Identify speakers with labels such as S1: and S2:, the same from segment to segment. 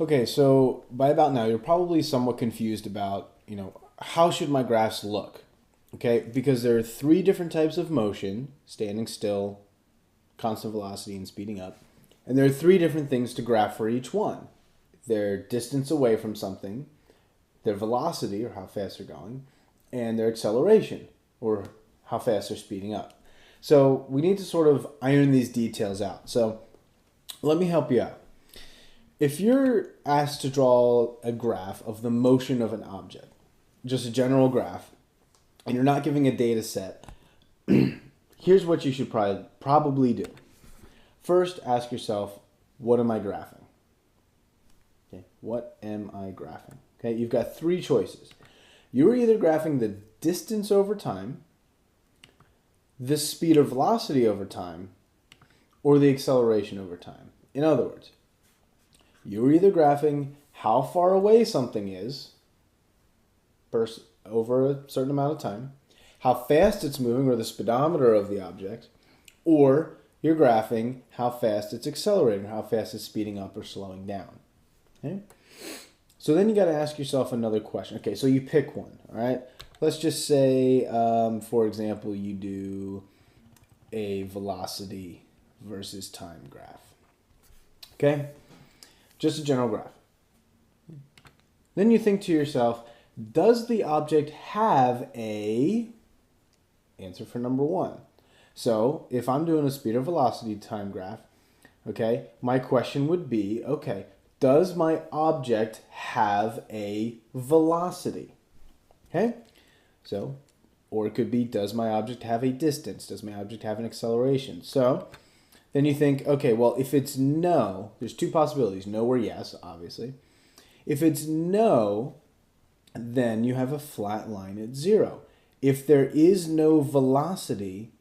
S1: Okay, so by about now, you're probably somewhat confused about, how should my graphs look? Okay, because there are three different types of motion: standing still, constant velocity, and speeding up. And there are three different things to graph for each one: their distance away from something, their velocity, or how fast they're going, and their acceleration, or how fast they're speeding up. So we need to sort of iron these details out. So let me help you out. If you're asked to draw a graph of the motion of an object, just a general graph, and you're not giving a data set, here's what you should probably do. First, ask yourself, what am I graphing? Okay, what am I graphing? Okay, you've got three choices. You're either graphing the distance over time, the speed or velocity over time, or the acceleration over time. In other words, you're either graphing how far away something is over a certain amount of time, how fast it's moving, or the speedometer of the object, or you're graphing how fast it's accelerating, how fast it's speeding up or slowing down. Okay? So then you got to ask yourself another question. Okay, so you pick one, all right? Let's just say, for example, you do a velocity versus time graph. Okay? Just a general graph. Then you think to yourself, does the object have a answer for number one? So if I'm doing a speed or velocity time graph, okay, my question would be, okay, does my object have a velocity? Okay? So, or it could be, does my object have a distance? Does my object have an acceleration? So then you think, okay, well, if it's no, there's two possibilities, no or yes, obviously. If it's no, then you have a flat line at zero. If there is no velocity,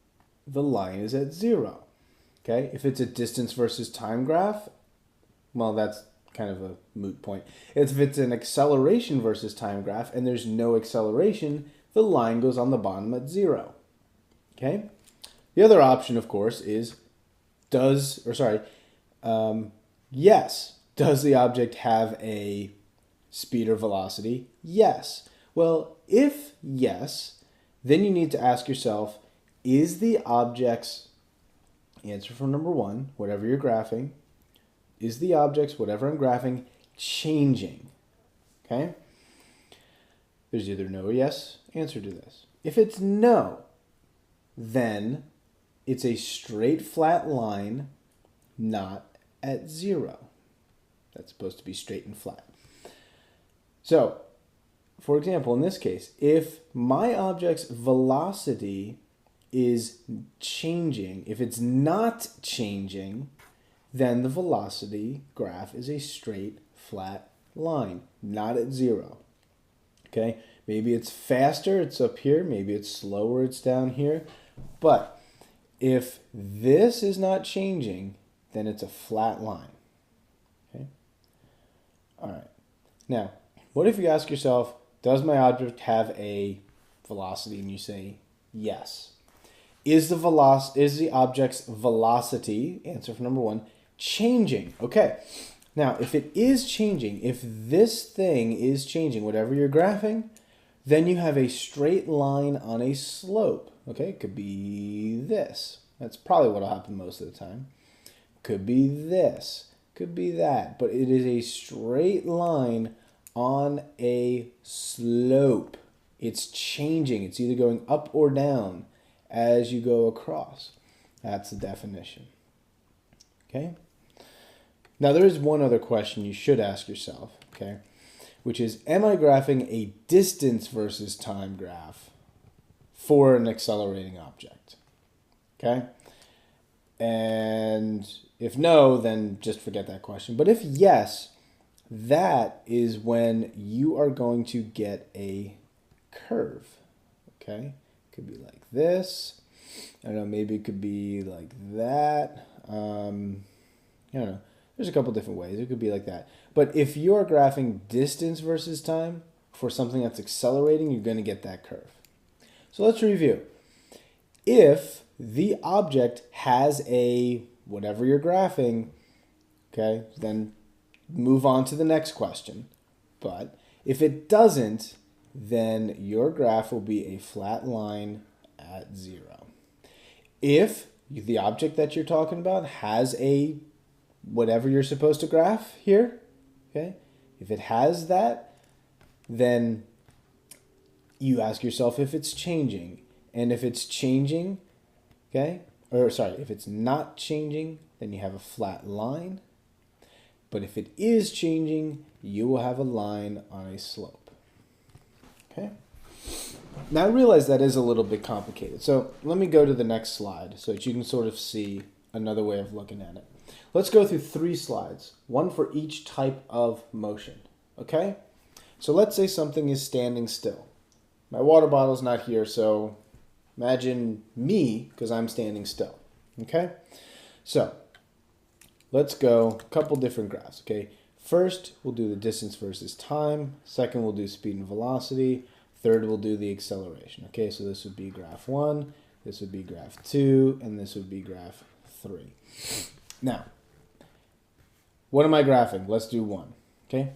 S1: the line is at zero. Okay? If it's a distance versus time graph, well, that's kind of a moot point. If it's an acceleration versus time graph and there's no acceleration, the line goes on the bottom at zero. Okay? The other option, of course, is yes. Does the object have a speed or velocity? Yes. Well, if yes, then you need to ask yourself, is the object's answer from number one, whatever you're graphing, is the object's, whatever I'm graphing, changing? Okay? There's either no or yes answer to this. If it's no, then it's a straight flat line, not at zero. That's supposed to be straight and flat. So, for example, in this case, if my object's velocity is changing, if it's not changing, then the velocity graph is a straight, flat line, not at zero. Okay? Maybe it's faster, it's up here. Maybe it's slower, it's down here. But if this is not changing, then it's a flat line. Okay? All right. Now, what if you ask yourself, does my object have a velocity? And you say yes. Is the object's velocity, answer for number one, changing? Okay. Now, if it is changing, if this thing is changing, whatever you're graphing, then you have a straight line on a slope. Okay, it could be this. That's probably what will happen most of the time. Could be this. Could be that. But it is a straight line on a slope. It's changing. It's either going up or down as you go across. That's the definition. Okay? Now there is one other question you should ask yourself, okay? Which is, am I graphing a distance versus time graph for an accelerating object? Okay? And if no, then just forget that question. But if yes, that is when you are going to get a curve. Okay? It could be like this. I don't know, maybe it could be like that. I don't know. There's a couple different ways. It could be like that. But if you're graphing distance versus time for something that's accelerating, you're going to get that curve. So let's review. If the object has a, whatever you're graphing, okay, then move on to the next question. But if it doesn't, then your graph will be a flat line at 0. If the object that you're talking about has a whatever you're supposed to graph here, okay? If it has that, then you ask yourself if it's changing. And if it's changing, okay? Or sorry, if it's not changing, then you have a flat line. But if it is changing, you will have a line on a slope. Okay? Now I realize that is a little bit complicated. So let me go to the next slide so that you can sort of see another way of looking at it. Let's go through 3 slides, one for each type of motion. Okay? So let's say something is standing still. My water bottle's not here, so imagine me because I'm standing still. Okay? So let's go a couple different graphs. Okay? First, we'll do the distance versus time. Second, we'll do speed and velocity. Third, we'll do the acceleration. Okay, so this would be graph 1, this would be graph 2, and this would be graph 3. Now, what am I graphing? Let's do 1. Okay?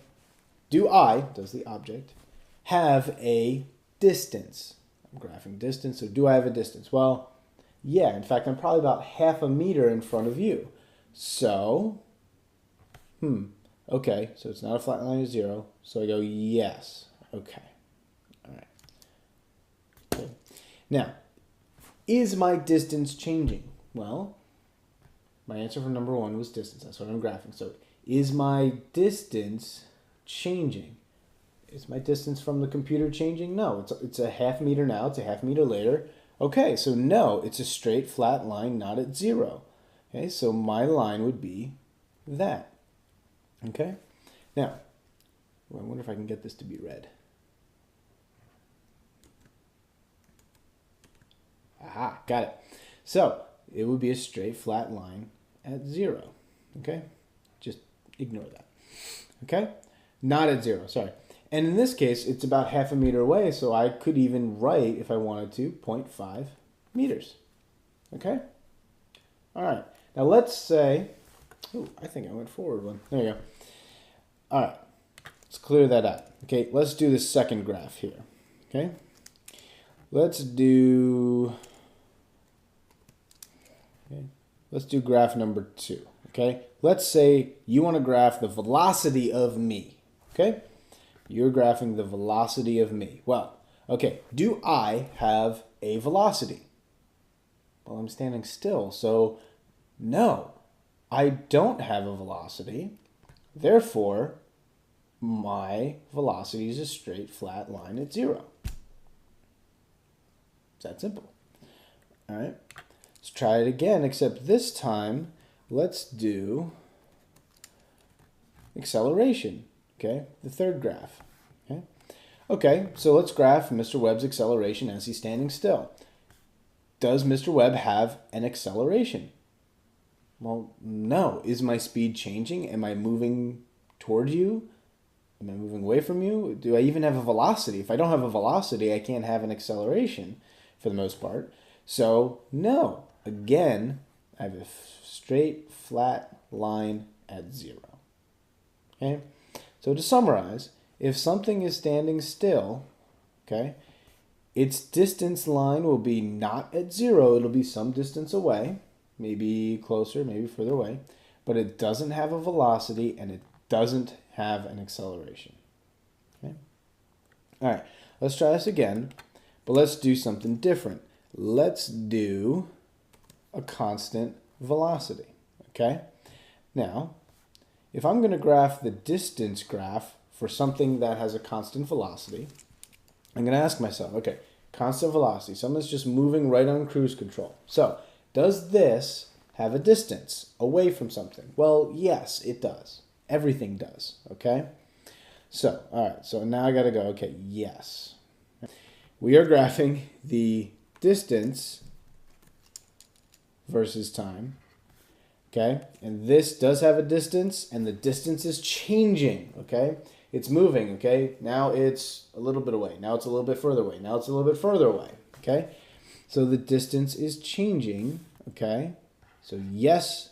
S1: Does the object, have a distance? I'm graphing distance, so do I have a distance? Well, yeah, in fact, I'm probably about half a meter in front of you. So, okay, so it's not a flat line of 0, so I go yes. Okay. All right. Okay. Now, is my distance changing? Well, my answer for number 1 was distance. That's what I'm graphing. So, is my distance changing? Is my distance from the computer changing? No, it's a half meter now. It's a half meter later. Okay, so no, it's a straight flat line, not at 0. Okay, so my line would be that. Okay, now, I wonder if I can get this to be red. Aha, got it. So it would be a straight flat line at 0. Okay, just ignore that. Okay, not at 0, sorry. And in this case, it's about half a meter away, so I could even write, if I wanted to, 0.5 meters. Okay? All right. Now let's say, oh, I think I went forward one. There you go. All right. Let's clear that out. Okay, let's do the second graph here. Okay? Let's do graph number 2. Okay? Let's say you want to graph the velocity of me. Okay? You're graphing the velocity of me. Well, okay, do I have a velocity? Well, I'm standing still, so no, I don't have a velocity. Therefore, my velocity is a straight flat line at 0. It's that simple. All right, let's try it again, except this time, let's do acceleration. Okay, the third graph. Okay, so let's graph Mr. Webb's acceleration as he's standing still. Does Mr. Webb have an acceleration? Well, no. Is my speed changing? Am I moving toward you? Am I moving away from you? Do I even have a velocity? If I don't have a velocity, I can't have an acceleration for the most part. So, no. Again, I have a straight, flat line at 0. Okay? So to summarize, if something is standing still, okay, its distance line will be not at 0. It'll be some distance away, maybe closer, maybe further away, but it doesn't have a velocity and it doesn't have an acceleration. Okay? All right, let's try this again, but let's do something different. Let's do a constant velocity, okay? Now, if I'm going to graph the distance graph for something that has a constant velocity, I'm going to ask myself, okay, constant velocity, something's just moving right on cruise control. So, does this have a distance away from something? Well, yes, it does. Everything does, okay? So, all right, so now I got to go, okay, yes. We are graphing the distance versus time. Okay, and this does have a distance, and the distance is changing, okay? It's moving, okay? Now it's a little bit away. Now it's a little bit further away. Now it's a little bit further away, okay? So the distance is changing, okay? So yes,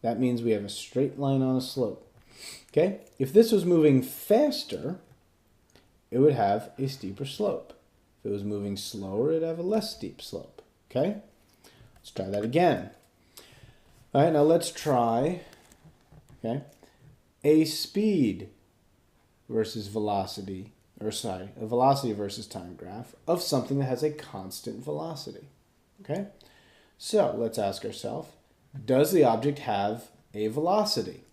S1: that means we have a straight line on a slope. Okay, if this was moving faster, it would have a steeper slope. If it was moving slower, it'd have a less steep slope. Okay, let's try that again. All right, now let's try, okay, a speed versus velocity, or sorry, a velocity versus time graph of something that has a constant velocity. Okay, so let's ask ourselves, does the object have a velocity?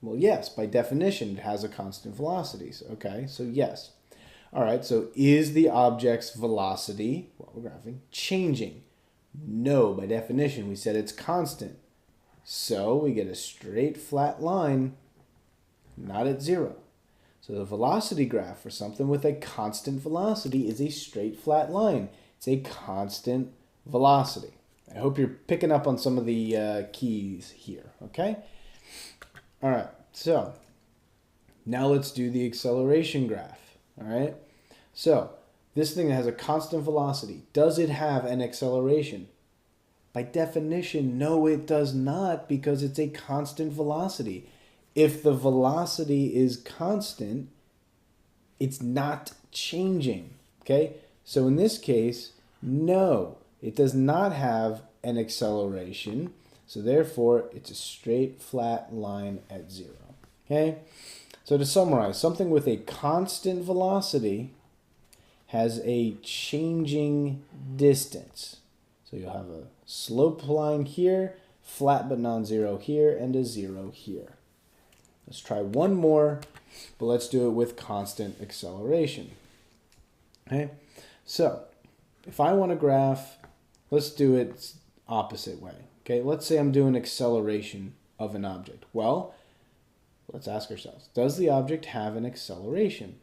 S1: Well, yes, by definition, it has a constant velocity. Okay, so yes. All right, so is the object's velocity, what we're graphing, changing? No, by definition, we said it's constant. So we get a straight flat line, not at zero. So the velocity graph for something with a constant velocity is a straight flat line. It's a constant velocity. I hope you're picking up on some of the keys here, okay? All right, so now let's do the acceleration graph, all right? So this thing that has a constant velocity, does it have an acceleration? By definition, no, it does not, because it's a constant velocity. If the velocity is constant, it's not changing, okay? So in this case, no, it does not have an acceleration. So therefore, it's a straight flat line at zero. Okay? So to summarize, something with a constant velocity has a changing distance. So you'll have a slope line here, flat but non-zero here, and a zero here. Let's try one more, but let's do it with constant acceleration. Okay? So if I want to graph, let's do it opposite way. Okay, let's say I'm doing acceleration of an object. Well, let's ask ourselves, does the object have an acceleration?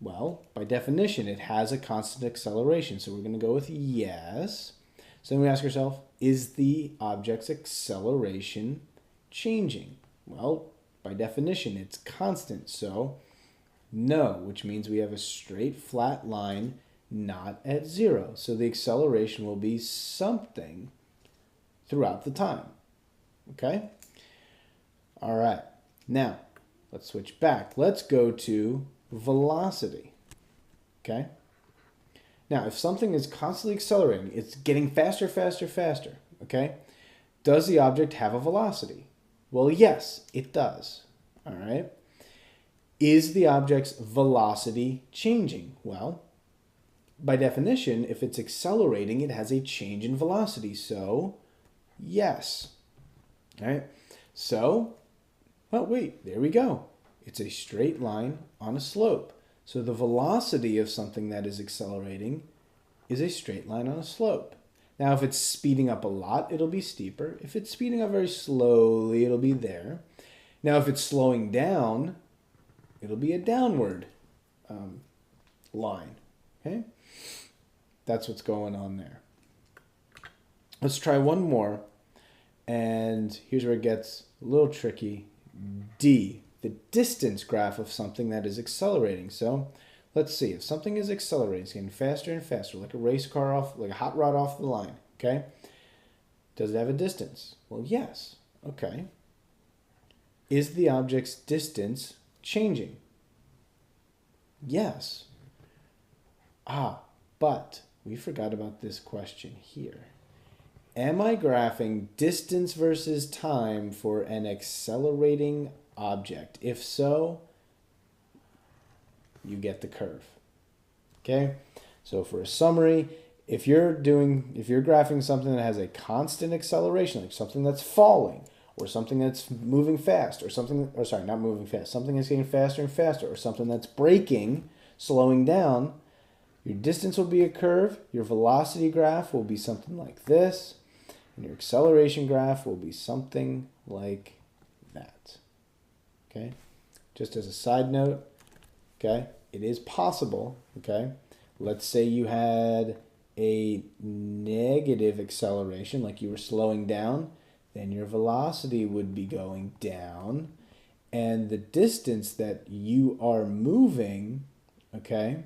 S1: Well, by definition, it has a constant acceleration, so we're going to go with yes. So then we ask ourselves, is the object's acceleration changing? Well, by definition, it's constant, so no, which means we have a straight flat line, not at zero. So the acceleration will be something throughout the time. Okay? All right. Now, let's switch back. Let's go to velocity. Okay? Now, if something is constantly accelerating, it's getting faster, faster, faster. Okay? Does the object have a velocity? Well, yes, it does. All right? Is the object's velocity changing? Well, by definition, if it's accelerating, it has a change in velocity. So, yes. All right. So, oh, wait, there we go. It's a straight line on a slope. So the velocity of something that is accelerating is a straight line on a slope. Now, if it's speeding up a lot, it'll be steeper. If it's speeding up very slowly, it'll be there. Now, if it's slowing down, it'll be a downward line. Okay? That's what's going on there. Let's try one more. And here's where it gets a little tricky. D, the distance graph of something that is accelerating. So let's see. If something is accelerating, it's getting faster and faster, like a race car off, like a hot rod off the line. Okay? Does it have a distance? Well, yes. Okay. Is the object's distance changing? Yes. But we forgot about this question here. Am I graphing distance versus time for an accelerating object? If so, you get the curve. Okay? So for a summary, if you're graphing something that has a constant acceleration, like something that's falling, or something that's moving fast, or something, or sorry, not moving fast, something that's getting faster and faster, or something that's braking, slowing down, your distance will be a curve, your velocity graph will be something like this, and your acceleration graph will be something like that. Okay? Just as a side note, okay, it is possible, okay? Let's say you had a negative acceleration, like you were slowing down, then your velocity would be going down, and the distance that you are moving, okay,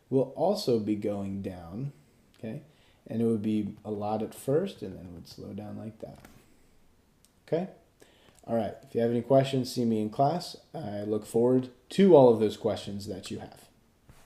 S1: will also be going down, okay? And it would be a lot at first, and then it would slow down like that. Okay? All right. If you have any questions, see me in class. I look forward to all of those questions that you have.